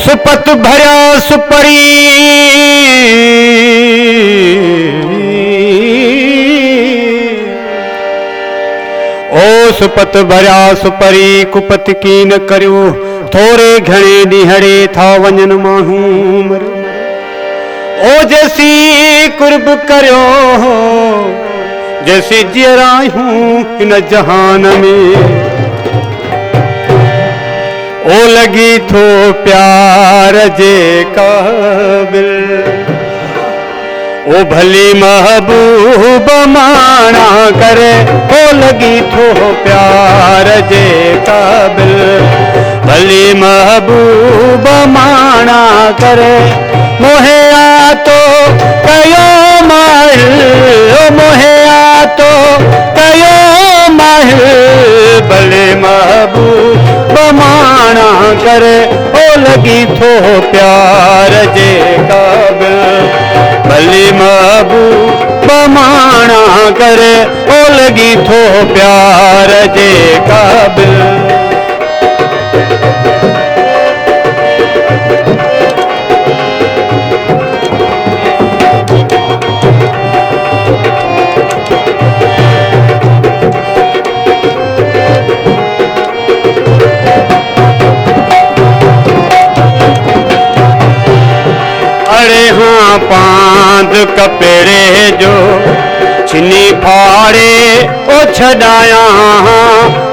सुपत भरिया सुपरी ओ सुपत भरिया सुपरी कुपत की न करियो थोरे घणे ॾींहड़े था वञन माण्हू ओ जैसी कुर्ब करियो जैसी जियरायूं हिन जहान में ओ लगी थो प्यार जे काबिल ओ भली महबूब माना करे ओ लगी थो प्यार जे काबिल भली महबूब माना करे मोहे आ तो कयो माहिल मोहे आ तो कयो माहिल भले महबूब माना करे ओ लगी थो प्यार जे काबिल भली महबूब माना करे ओ लगी थो प्यार जे काबिल पांद कपेड़े जो छिनी फाड़े ओ छड़ाया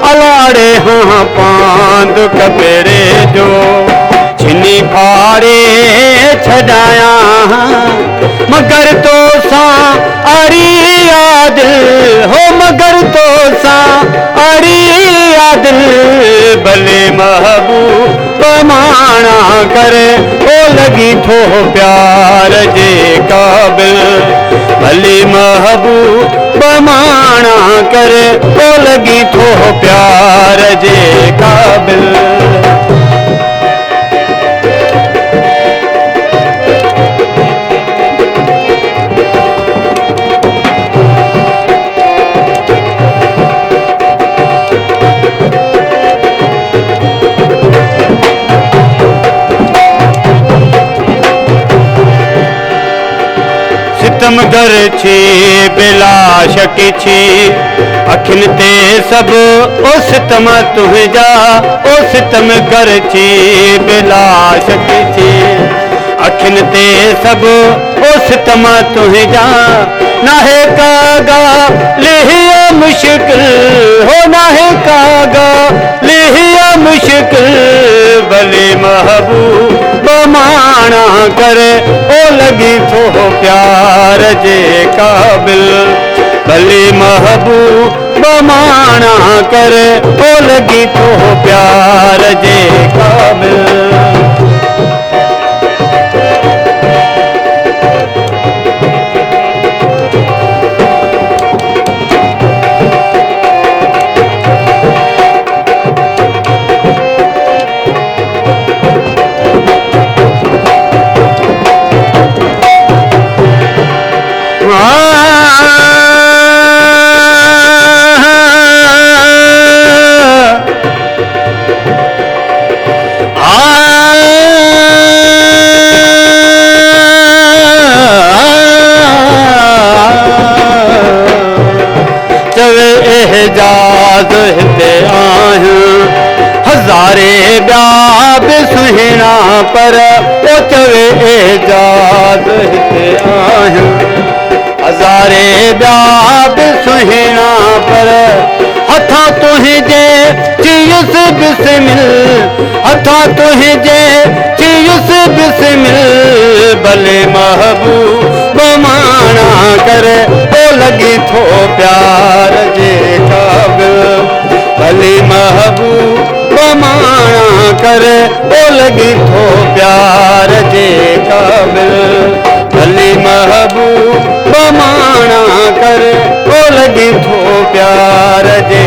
अलाड़े हाँ पांद कपेड़े जो छिनी फाड़े छड़ाया मगर तो सा अरी आदिल हो मगर तो सा अरी आदिल भले महबूब माना करे ओ लगी थो प्यार जे काबिल भली महबूब माना करे ओ लगी थो प्यार जे काबिल सितमगर छी बिला शक छी अखिन ते सब ओ सितम तुझा ओ सितमगर छी बिला शक छी अखिन ते सब ओ सितम तुझा नाहे कागा लिहिया मुश्किल हो नाहे कागा लिहिया मुश्किल भले महबूब माना करे ओ लगी थो प्यार जे काबिल भली महबूब माना करे ओ लगी थो प्यार जे काबिल एजाज हिते आहियूं हज़ारे ॿिया बि सुहिणा पर ओ चवे एजाज हिते आहियूं हज़ारे ॿिया बि सुहिणा पर हथां तुंहिंजे चीयुस बिस्मिल हथां तुंहिंजे चीयुस बिस्मिल भले महबूब माना करे ओ लगी थो प्यार जे काबिल भली महबूब माना करे ओ लगी थो प्यार जे काबिल भली महबूब माना करे ओ ॾिठो प्यार जे